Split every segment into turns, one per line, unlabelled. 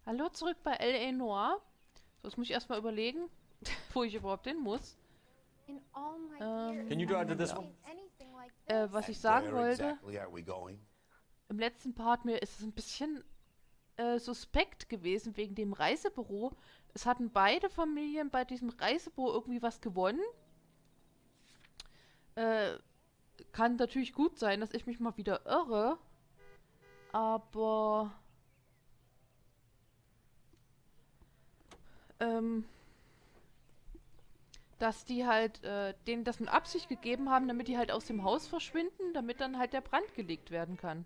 Hallo, zurück bei L.A. Noire. So, jetzt muss ich erstmal überlegen, wo ich überhaupt hin muss.
Can you drive to this
Ja.
one?
Was ich
And
sagen
where
wollte,
exactly are we going?
im letzten Part mir ist es ein bisschen suspekt gewesen wegen dem Reisebüro. Es hatten beide Familien bei diesem Reisebüro irgendwie was gewonnen. Äh, Kann natürlich gut sein, dass ich mich mal wieder irre, aber ähm, dass die halt denen das mit Absicht gegeben haben, damit die halt aus dem Haus verschwinden, damit dann halt der Brand gelegt werden kann.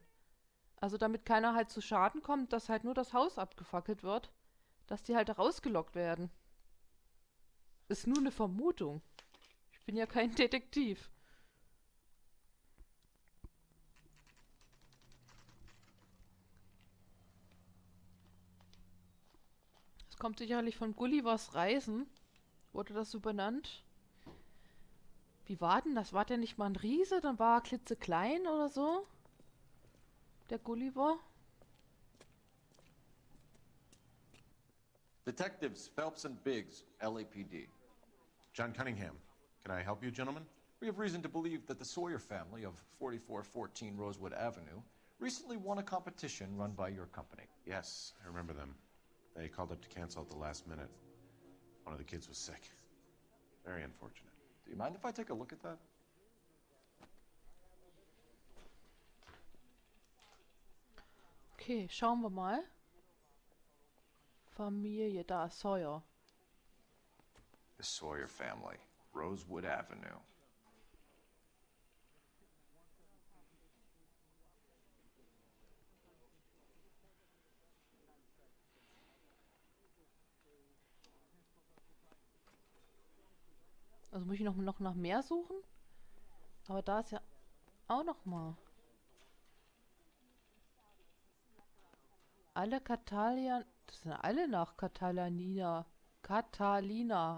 Also damit keiner halt zu Schaden kommt, dass halt nur das Haus abgefackelt wird, dass die halt da rausgelockt werden. Ist nur eine Vermutung. Ich bin ja kein Detektiv. Es kommt sicherlich von Gullivers Reisen. Wurde das so benannt? Wie war denn das? War der nicht mal ein Riese? Dann war er klitzeklein oder so? Der Gulliver?
Detectives Phelps and Biggs, LAPD.
John Cunningham. Can I help you, gentlemen?
We have reason to believe that the Sawyer family of 4414 Rosewood Avenue recently won a competition run by your company.
Yes, I remember them. They called up to cancel at the last minute. One of the kids was sick. Very unfortunate.
Do you mind if I take a look at that?
Okay, schauen wir mal. Familie, da, Sawyer.
The Sawyer family, Rosewood Avenue.
Also muss ich noch nach mehr suchen? Aber da ist ja auch noch mal. Alle Catalina, das sind alle nach Catalina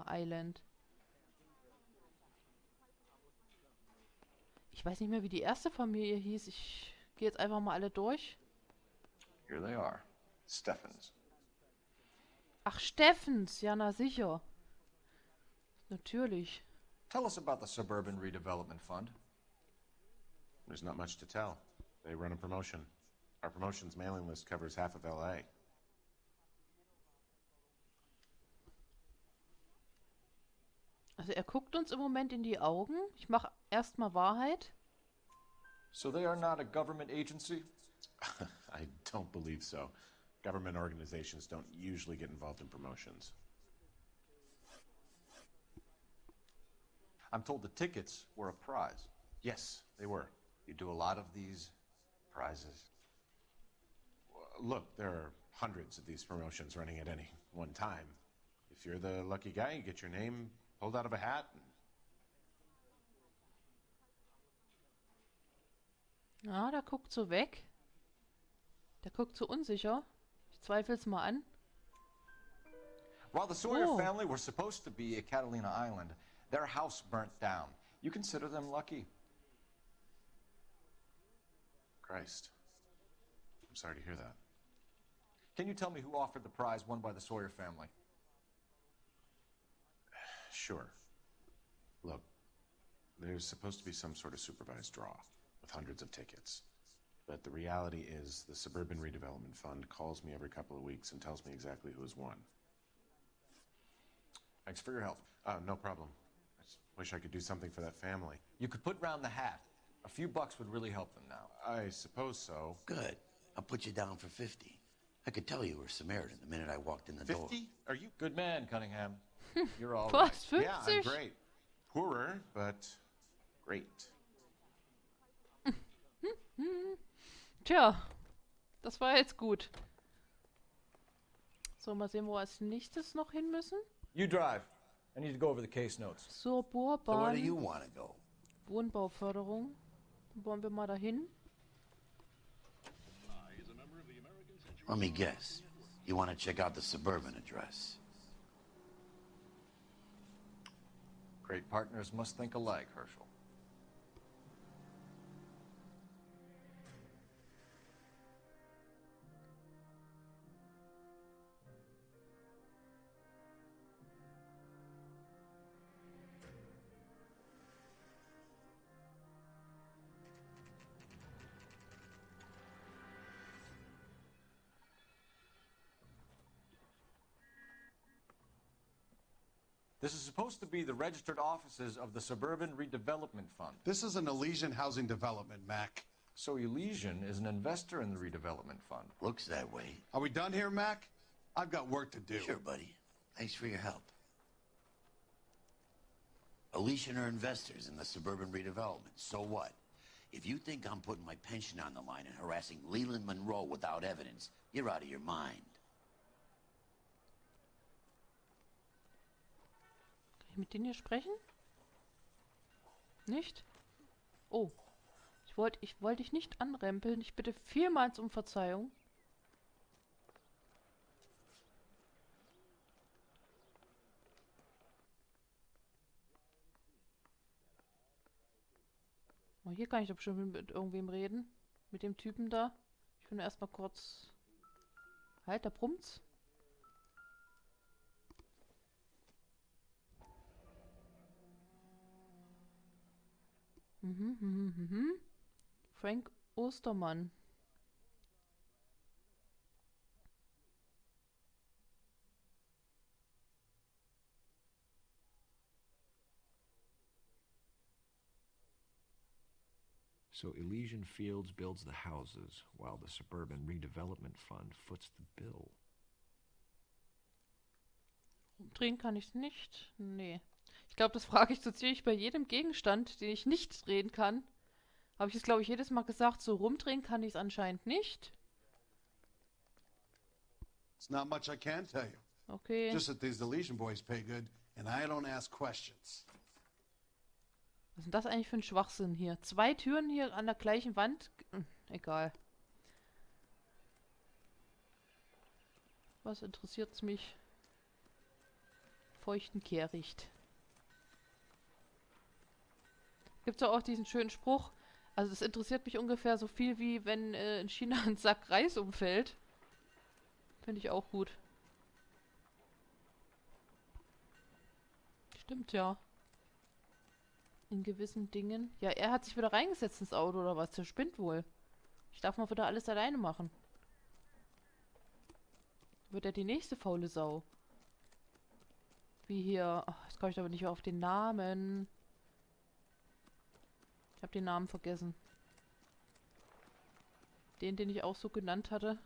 Island. Ich weiß nicht mehr, wie die erste Familie hieß. Ich gehe jetzt einfach mal alle durch.
Here they are. Steffens.
Ach, Steffens. Ja, na sicher. Natürlich.
Tell us about the Suburban Redevelopment Fund.
There's not much to tell. They run a promotion. Our promotion's mailing list covers half of LA.
Also er guckt uns im Moment in die Augen. Ich mache erstmal Wahrheit.
So they are not a government agency?
I don't believe so. Government organizations don't usually get involved in promotions.
I'm told the tickets were a prize.
Yes, they were.
You do a lot of these prizes.
Look, there are hundreds of these promotions running at any one time. If you're the lucky guy, you get your name pulled out of a hat.
Ja, der guckt so weg. Der guckt so unsicher. Ich zweifle es mal an.
While the Sawyer
Oh.
family were supposed to be at Catalina Island, their house burnt down. You consider them lucky?
Christ. I'm sorry to hear that.
Can you tell me who offered the prize won by the Sawyer family?
Sure. Look, there's supposed to be some sort of supervised draw with hundreds of tickets. But the reality is the Suburban Redevelopment Fund calls me every couple of weeks and tells me exactly who has won.
Thanks for your help.
No problem. I just wish I could do something for that family.
You could put round the hat. A few bucks would really help them now.
I suppose so.
Good. I'll put you down for 50. I could tell you were Samaritan the minute I walked in the door.
50? Are you?
Good man, Cunningham. You're all right.
Was,
Yeah, I'm
50?
great. Poorer, but great.
Tja, das war jetzt gut. So, mal sehen, wo wir als nächstes noch hin müssen.
You drive. I need to go over the case notes.
So where do you
Suburbahn,
want to go?
Wohnbauförderung. Wollen wir mal dahin?
Let me guess. You want to check out the suburban address.
Great partners must think alike, Herschel. This is supposed to be the registered offices of the Suburban Redevelopment Fund.
This is an Elysian housing development, Mac.
So Elysian is an investor in the redevelopment fund.
Looks that way.
Are we done here, Mac? I've got work to do.
Sure, buddy. Thanks for your help. Elysian are investors in the suburban redevelopment. So what? If you think I'm putting my pension on the line and harassing Leland Monroe without evidence, you're out of your mind.
Kann ich mit denen hier sprechen? Nicht? Oh. Ich wollte dich nicht anrempeln. Ich bitte vielmals um Verzeihung. Oh, hier kann ich doch bestimmt mit irgendwem reden. Mit dem Typen da. Ich will nur erstmal kurz... Halt, da brummt's. Frank Ostermann.
So Elysian Fields builds the houses, while the Suburban Redevelopment Fund foots the bill.
Umdrehen kann ich nicht. Nee. Ich glaube, das frage ich so ziemlich bei jedem Gegenstand, den ich nicht drehen kann. Habe ich es, glaube ich, jedes Mal gesagt, so rumdrehen kann ich es anscheinend nicht.
It's not much I can tell you.
Okay.
Just that these Elysian boys pay good, and I don't ask questions.
Was ist denn das eigentlich für ein Schwachsinn hier? 2 Türen hier an der gleichen Wand? Egal. Was interessiert's mich? Feuchten Kehricht. Gibt's auch diesen schönen Spruch? Also das interessiert mich ungefähr so viel wie wenn in China ein Sack Reis umfällt. Finde ich auch gut. Stimmt ja. In gewissen Dingen. Ja, er hat sich wieder reingesetzt ins Auto oder was? Der spinnt wohl. Ich darf mal wieder alles alleine machen. Wird er die nächste faule Sau? Wie hier... Ach, jetzt komme ich aber nicht mehr auf den Namen. Ich habe den Namen vergessen. Den ich auch so genannt hatte.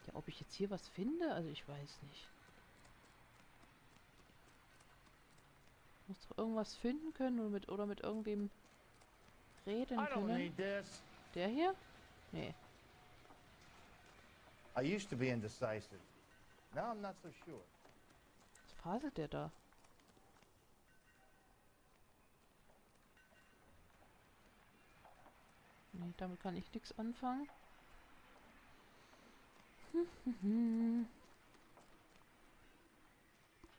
Ja, ob ich jetzt hier was finde? Also ich weiß nicht. Muss doch irgendwas finden können oder mit irgendwem reden können. Der hier? Nee.
I used to be indecisive. Now I'm not so sure.
Was faselt der da? Nee, damit kann ich nichts anfangen.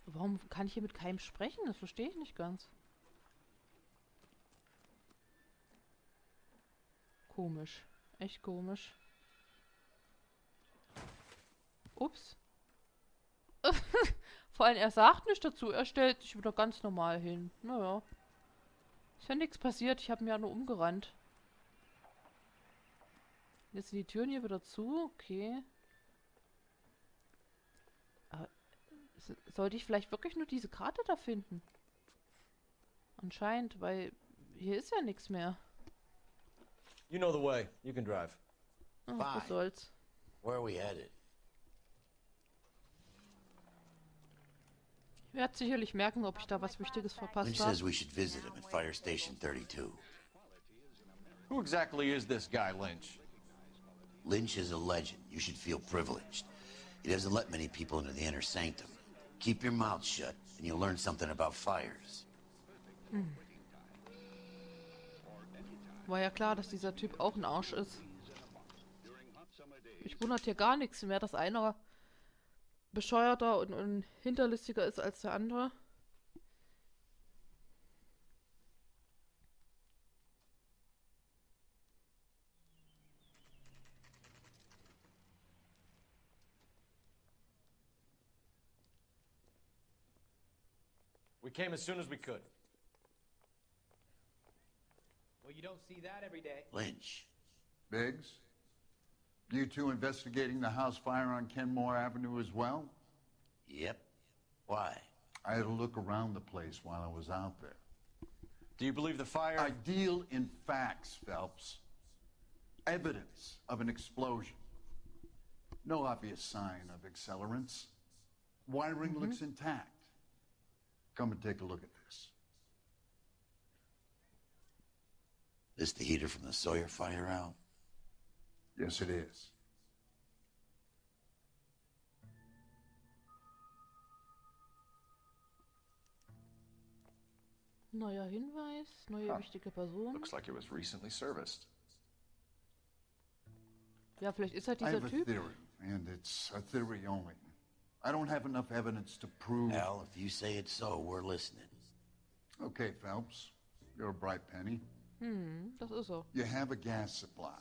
Warum kann ich hier mit keinem sprechen? Das verstehe ich nicht ganz. Komisch. Echt komisch. Ups. Vor allem, er sagt nicht dazu. Er stellt sich wieder ganz normal hin. Naja. Ist ja nichts passiert. Ich habe ihn ja nur umgerannt. Jetzt sind die Türen hier wieder zu. Okay. Aber sollte ich vielleicht wirklich nur diese Karte da finden? Anscheinend, weil hier ist ja nichts mehr.
You know the way. You can drive.
Oh, was soll's.
Where are we headed?
Ich werde sicherlich merken, ob ich da was Wichtiges verpasst
Lynch
habe.
says we should visit him at Fire Station 32.
Who exactly is this guy, Lynch?
Lynch is a legend. You should feel privileged. He doesn't let many people into the inner sanctum. Keep your mouth shut, and you'll learn something about fires.
War ja klar, dass dieser Typ auch ein Arsch ist. Mich wundert hier gar nichts mehr, dass einer bescheuerter und hinterlistiger ist als der andere.
We came as soon as we could.
Well, you don't see that every day.
Lynch.
Biggs? You two investigating the house fire on Kenmore Avenue as well?
Yep. Why?
I had a look around the place while I was out there.
Do you believe the fire?
I deal in facts, Phelps. Evidence of an explosion. No obvious sign of accelerants. Wiring looks intact. Come and take a look at this.
This the heater from the Sawyer fire, Al?
Yes, it is.
Neuer Hinweis, neue wichtige Person.
Looks like it was recently serviced.
Ja, vielleicht ist halt
I
dieser
have a
Typ.
theory, and it's a theory only. I don't have enough evidence to prove...
Al, if you say it's so, we're listening.
Okay, Phelps. You're a bright penny.
Das ist er.
You have a gas supply.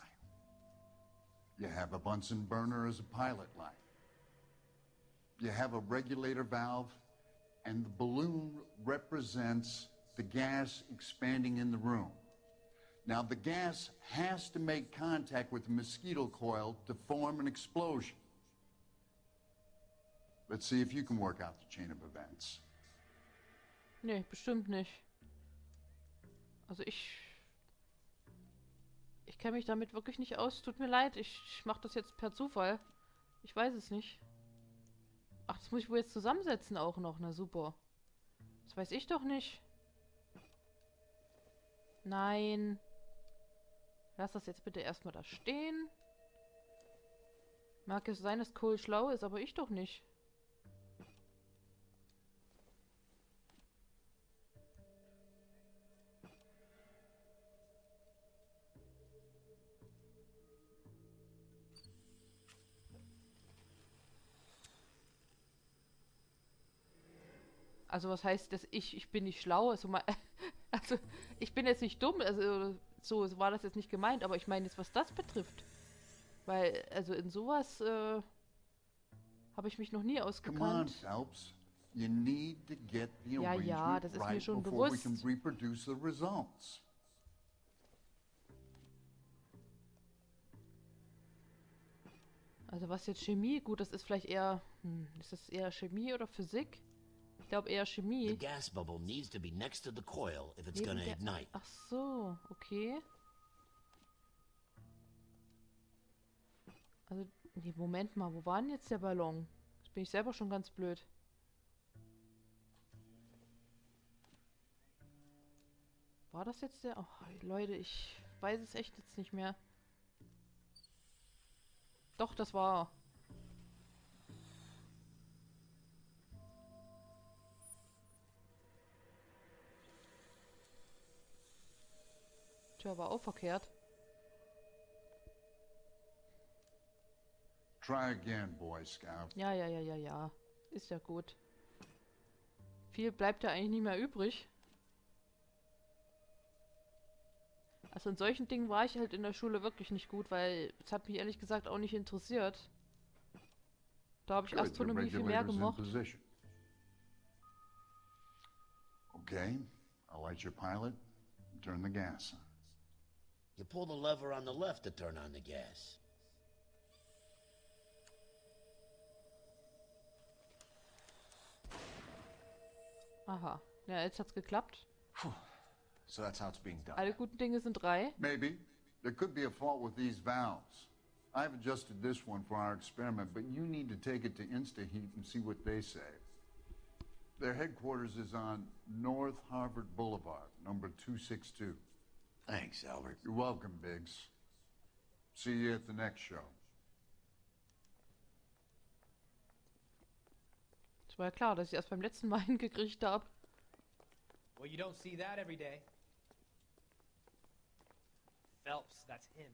You have a Bunsen burner as a pilot light. You have a regulator valve, and the balloon represents the gas expanding in the room. Now, the gas has to make contact with the mosquito coil to form an explosion. Let's see if you can work out the chain of events.
Nee, bestimmt nicht. Also ich kenne mich damit wirklich nicht aus. Tut mir leid, ich mache das jetzt per Zufall. Ich weiß es nicht. Ach, das muss ich wohl jetzt zusammensetzen auch noch. Na super. Das weiß ich doch nicht. Nein. Lass das jetzt bitte erstmal da stehen. Mag es sein, dass Cole schlau ist, aber ich doch nicht. Also was heißt das ich bin nicht schlau? Also, also ich bin jetzt nicht dumm, also so war das jetzt nicht gemeint, aber ich meine jetzt, was das betrifft. Weil, also in sowas habe ich mich noch nie
Come on,
ausgekannt.
Phelps. You need to get the
Ja,
arrangement
ja, das ist mir
right
schon
before we can
bewusst.
reproduce the results.
Also was jetzt Chemie? Gut, das ist vielleicht eher, ist das eher Chemie oder Physik? Ich glaube eher
The
Chemie.
gas bubble needs to be next to the coil if it's
Neben
gonna
der-
ignite.
Ach so, okay. Also, nee, Moment mal, wo war denn jetzt der Ballon? Jetzt bin ich selber schon ganz blöd. War das jetzt der? Oh, Leute, ich weiß es echt jetzt nicht mehr. Doch, das war. Tja, war auch verkehrt.
Try again, Boy Scout.
Ja, ja, ja, ja, ja. Ist ja gut. Viel bleibt ja eigentlich nicht mehr übrig. Also in solchen Dingen war ich halt in der Schule wirklich nicht gut, weil es hat mich ehrlich gesagt auch nicht interessiert. Da habe ich
Good, your
Astronomie viel mehr
regulator's in
gemocht.
position. Okay, I'll light your pilot and turn the gas on.
You pull the lever on the left to turn on the gas.
Aha. Ja, jetzt hat's geklappt.
So that's how it's being done.
Alle guten Dinge sind drei.
Maybe. There could be a fault with these valves. I've adjusted this one for our experiment, but you need to take it to InstaHeat and see what they say. Their headquarters is on North Harvard Boulevard, number 262.
Thanks, Albert.
You're welcome, Biggs. See you at the next show.
Es war ja klar, dass ich erst beim letzten Mal hingekriegt habe.
Well, you don't see that every day. Phelps, that's him.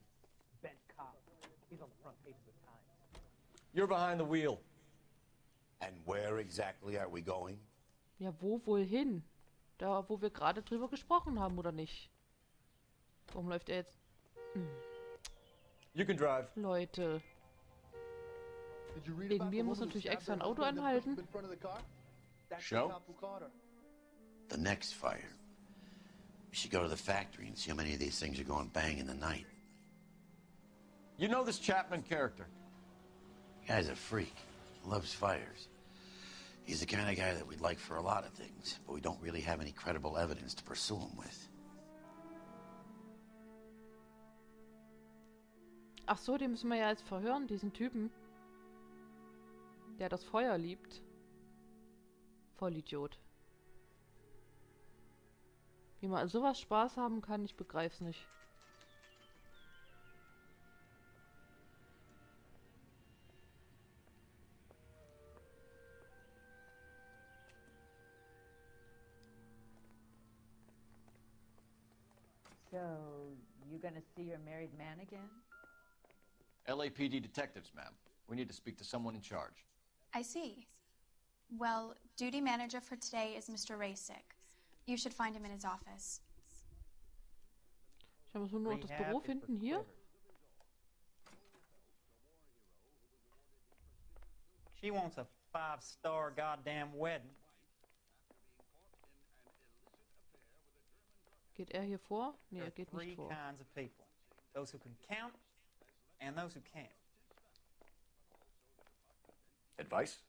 Bent cop. He's on the front page of the Times.
You're behind the wheel.
And where exactly are we going?
Ja, wo wohl hin? Da, wo wir gerade drüber gesprochen haben, oder nicht? Warum läuft er jetzt?
You can drive.
Leute.
Did you read
Wegen
about
mir
the
muss
woman who
natürlich
stabbed
extra
her
ein Auto
husband and pushed him
anhalten.
in front of the car? That's
Show?
the cop who caught her.
The next fire. We should go to the factory and see how many of these things are going bang in the night.
You know this Chapman character.
The guy's a freak. Loves fires. He's the kind of guy that we'd like for a lot of things, but we don't really have any credible evidence to pursue him with.
Ach so, den müssen wir ja jetzt verhören, diesen Typen. Der das Feuer liebt. Vollidiot. Wie man an sowas Spaß haben kann, ich begreif's nicht.
So, you gonna see your married man again?
LAPD detectives, ma'am. We need to speak to someone in charge.
I see. Well, duty manager for today is Mr. Rasick. You should find him in his office.
Ich muss nur noch das Büro finden hier.
She wants a 5-star goddamn wedding.
Geht er hier vor? Nee,
There
er
are
geht
three
nicht vor.
kinds of people. Those who can count and those who can't.
Advice?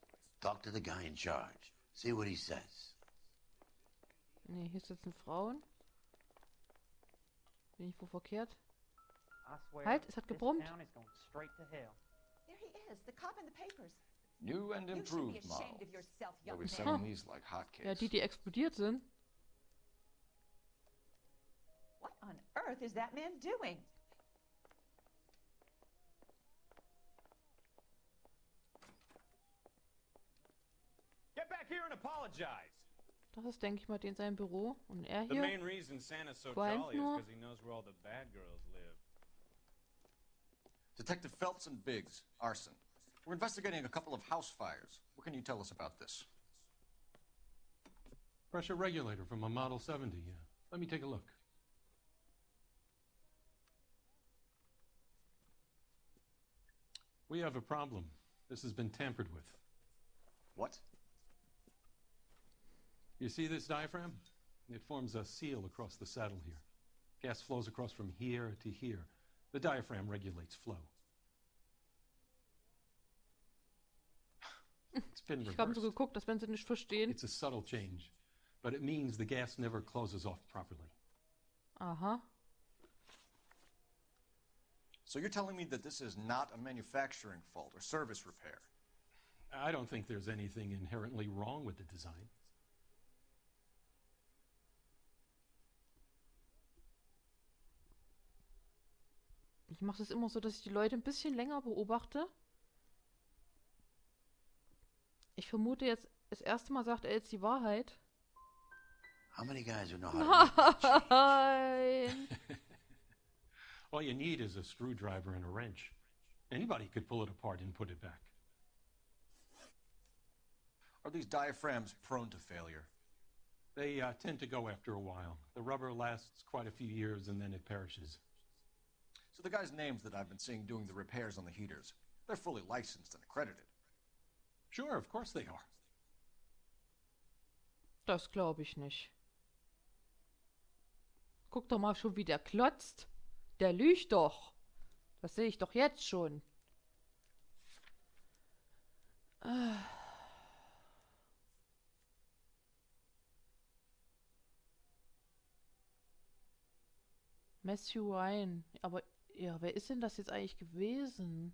Talk to the guy in charge. See what he says.
Nee, hier sitzen Frauen. Bin ich wo verkehrt?
I swear,
Halt, es hat
this
gebrummt.
town is going straight to hell.
There he is, the cop in the papers.
New and
You should be
improved model.
ashamed of yourself,
They'll
young
be
man.
selling these like hotcakes.
Ja, die explodiert sind.
What on earth is that man doing?
Get back here and apologize.
Das ist, denke ich mal, den sein Büro. Und er
The
hier.
main reason Santa's so
Weint
jolly is
nur.
because he knows where all the bad girls live.
Detective Phelps and Biggs, arson. We're investigating a couple of house fires. What can you tell us about this?
Pressure regulator from a Model 70, yeah. Let me take a look. We have a problem. This has been tampered with.
What?
You see this diaphragm? It forms a seal across the saddle here. Gas flows across from here to here. The diaphragm regulates flow. It's been
Ich habe so
reversed.
geguckt, dass wenn sie nicht verstehen.
It's a subtle change, but it means the gas never closes off properly.
Aha.
So you're telling me that this is not a manufacturing fault or service repair?
I don't think there's anything inherently wrong with the design.
Ich mache das immer so, dass ich die Leute ein bisschen länger beobachte. Ich vermute jetzt, das erste Mal sagt er jetzt die Wahrheit.
How many guys who know how to make that change?
Nein.
All you need is a screwdriver and a wrench. Anybody could pull it apart and put it back.
Are these diaphragms prone to failure?
They tend to go after a while. The rubber lasts quite a few years and then it perishes.
So the guys' names that I've been seeing doing the repairs on the heaters, they're fully licensed and accredited.
Sure, of course they are.
Das glaube ich nicht. Guck doch mal schon, wie der klotzt. Der lügt doch. Das sehe ich doch jetzt schon. Matthew Ryan. Aber, ja, wer ist denn das jetzt eigentlich gewesen?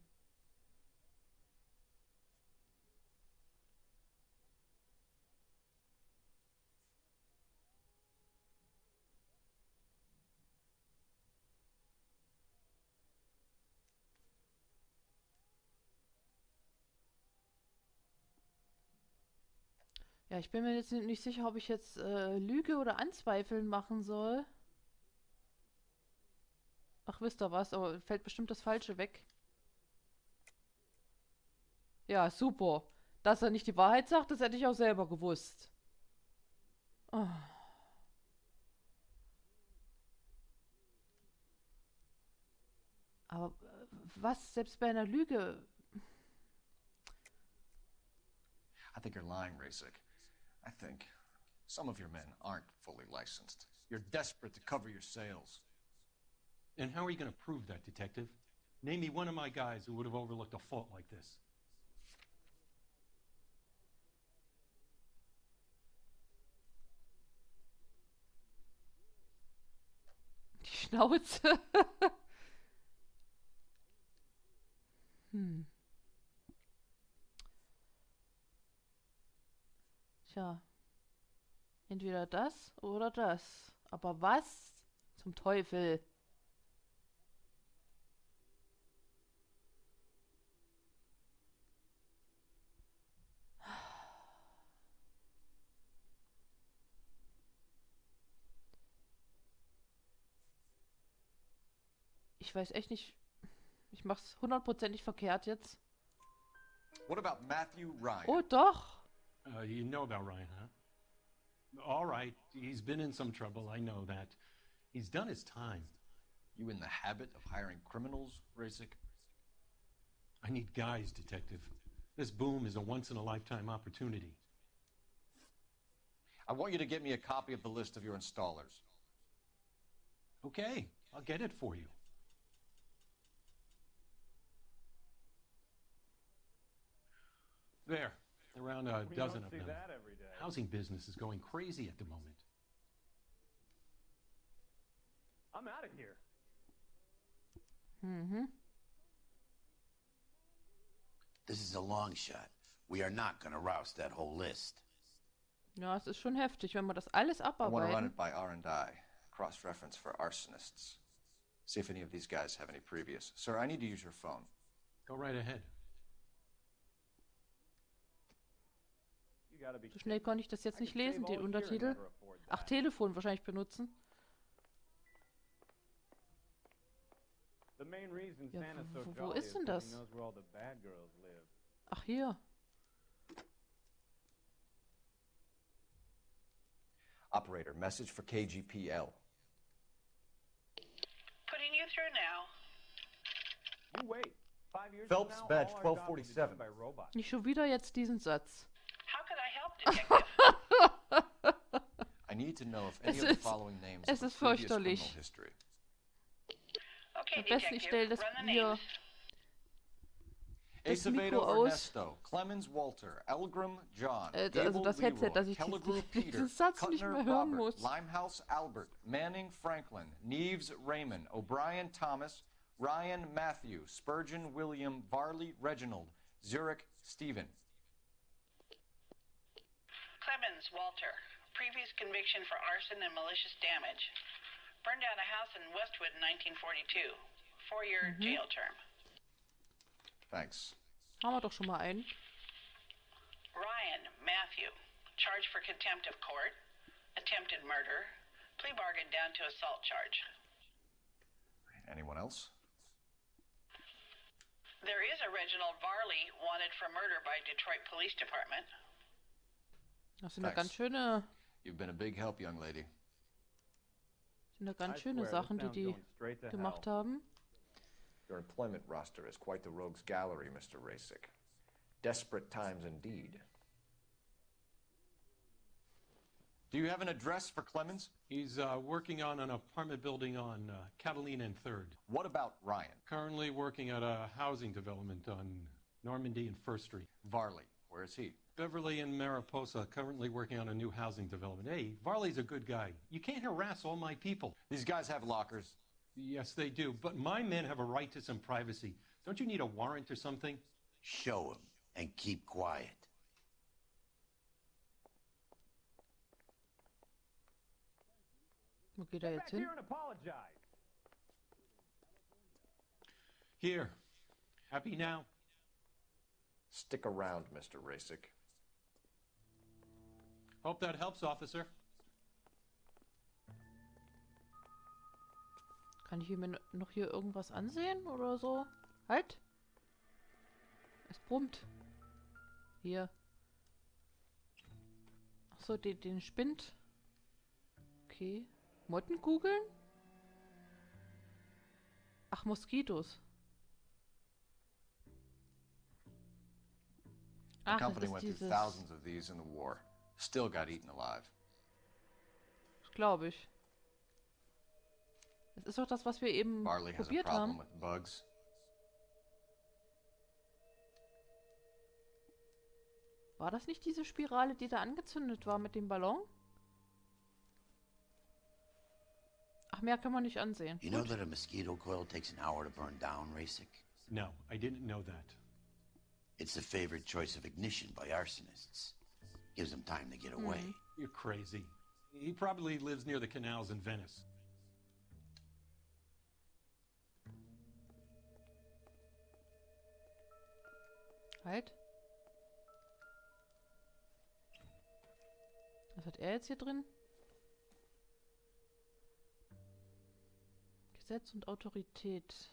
Ja, ich bin mir jetzt nicht sicher, ob ich jetzt Lüge oder Anzweifeln machen soll. Ach, wisst ihr was, aber fällt bestimmt das Falsche weg. Ja, super. Dass er nicht die Wahrheit sagt, das hätte ich auch selber gewusst. Oh. Aber was, selbst bei einer Lüge...
I think you're lying, Rasick. I think some of your men aren't fully licensed. You're desperate to cover your sales.
And how are you going to prove that, Detective? Name me one of my guys who would have overlooked a fault like this.
Schnauze. Hm. Tja. Entweder das oder das. Aber was zum Teufel? Ich weiß echt nicht. Ich mach's hundertprozentig verkehrt jetzt.
What about Matthew Ryan?
Oh, doch.
You know about Ryan, huh? All right, he's been in some trouble, I know that. He's done his time.
You in the habit of hiring criminals, Rasic?
I need guys, Detective. This boom is a once-in-a-lifetime opportunity.
I want you to get me a copy of the list of your installers.
Okay, I'll get it for you. There, around a dozen of them.
That every day.
Housing business is going crazy at the moment.
I'm out of here.
Mhm.
This is a long shot. We are not going to roust that whole list.
Ja, es ist schon heftig, wenn wir das alles
I want to run
abarbeiten.
it by R&I, cross-reference for arsonists. See if any of these guys have any previous. Sir, I need to use your phone.
Go right ahead.
You gotta be
So schnell konnte ich das jetzt nicht
I can
lesen,
save
den
all year and
Untertitel.
never afford
Ach,
that.
Telefon wahrscheinlich benutzen.
The main reason
Ja,
Santa's so
wo
jolly
ist
is
denn
'cause
das?
he knows where all the bad girls live.
Ach, hier.
Operator, message for KGPL.
Putting you through now.
You wait. 5 years
Phelps
from now,
badge
all our jobs will be
1247.
done by robots.
Nicht schon wieder jetzt diesen Satz.
How could I help, Detective?
I need to know if any
Es
of the
ist-
following names
es
have a
ist
previous
fürchterlich.
criminal history.
Okay,
Am besten ich stelle
Detective,
das
run the
hier
names.
das
Acevedo
Mikro aus.
Ernesto, Clemens Walter, Elgram John,
Also
Gable
das Headset,
Leroy,
dass ich
Kelligrew Peter,
diesen Satz nicht
Kuttner
mehr hören
Robert,
muss.
Limehouse Albert, Manning Franklin, Neves Raymond, O'Brien Thomas, Ryan Matthew, Spurgeon William, Varley Reginald, Zurich Stephen.
Clemens Walter. Previous conviction for arson and malicious damage. Burned down a house in Westwood in 1942. 4-year jail term.
Thanks.
Haben wir doch schon mal einen.
Ryan Matthew. Charged for contempt of court. Attempted murder. Plea bargain down to assault charge.
Anyone else?
There is a Reginald Varley wanted for murder by Detroit Police Department.
Das sind ja
Thanks.
ganz schöne,
You've been a big help, young lady.
sind ja ganz
I
schöne
swear, this
Sachen, die
town's
die
going straight to
gemacht
hell.
haben.
Your employment roster is quite the rogues gallery, Mr. Rasic. Desperate times indeed. Do you have an address for Clemens?
He's working on an apartment building on Catalina and 3rd.
What about Ryan?
Currently working at a housing development on Normandy and 1st Street.
Varley, where is he?
Beverly and Mariposa, currently working on a new housing development. Hey, Varley's a good guy. You can't harass all my people.
These guys have lockers.
Yes, they do, but my men have a right to some privacy. Don't you need a warrant or something?
Show him and keep quiet.
Wo geht er
Back
jetzt hin?
here and apologize.
Here. Happy now?
Stick around, Mr. Rasic.
Hope that helps, officer.
Kann ich mir noch hier irgendwas ansehen oder so? Halt! Es brummt. Hier. Achso, den spinnt. Okay. Mottenkugeln? Ach, Moskitos.
The
Ach, das
company
ist
went through
dieses...
thousands of these in the war. Still got eaten alive.
Glaube ich. Das ist doch das, was wir eben
Varley has a
probiert
problem
haben.
with bugs.
War das nicht diese Spirale, die da angezündet war mit dem Ballon? Ach, Ach, mehr kann man nicht ansehen.
You know that a mosquito coil takes an hour to burn down, Rasik?
No, I didn't know that.
It's the favorite choice of ignition by arsonists. Gives them time to get away.
You're crazy. He probably lives near the canals in Venice.
Halt. Was hat er jetzt hier drin? Gesetz und Autorität.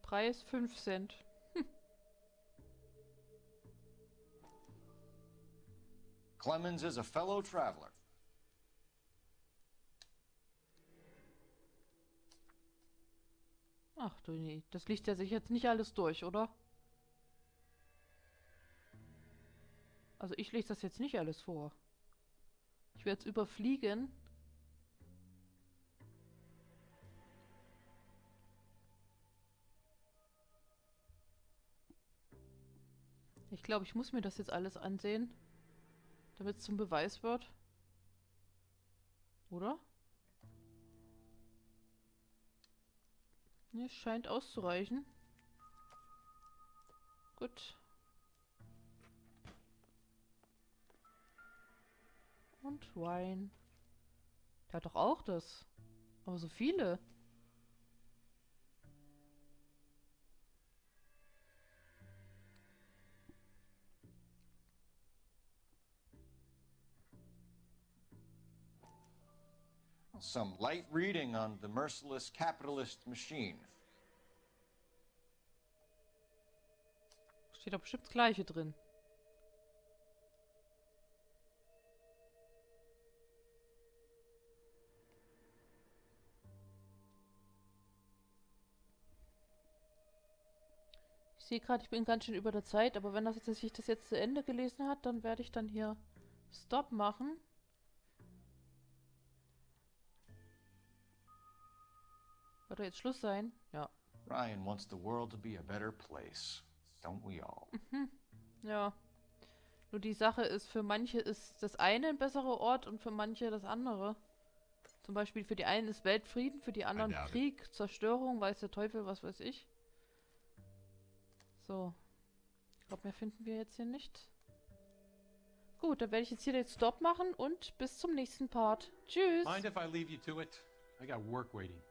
Preis 5 Cent.
Clemens is a fellow traveler.
Ach du nee, das liest er sich jetzt nicht alles durch, oder? Also ich lese das jetzt nicht alles vor. Ich werde es überfliegen. Ich glaube, ich muss mir das jetzt alles ansehen, damit es zum Beweis wird. Oder? Nee, scheint auszureichen. Gut. Und Wine. Der hat doch auch das. Aber so viele.
Some light reading on the merciless capitalist machine.
Steht da bestimmt das Gleiche drin. Ich sehe gerade, ich bin ganz schön über der Zeit, aber wenn sich das jetzt zu Ende gelesen hat, dann werde ich dann hier Stop machen. Wird doch jetzt Schluss sein? Ja.
Ryan wants the world to be a better place. Don't we all?
Ja. Nur die Sache ist, für manche ist das eine ein besserer Ort und für manche das andere. Zum Beispiel für die einen ist Weltfrieden, für die anderen Krieg, Zerstörung, weiß der Teufel, was weiß ich. So. Ich glaube, mehr finden wir jetzt hier nicht. Gut, dann werde ich jetzt hier den Stop machen und bis zum nächsten Part. Tschüss!
Mind if I leave you to it? I got work waiting.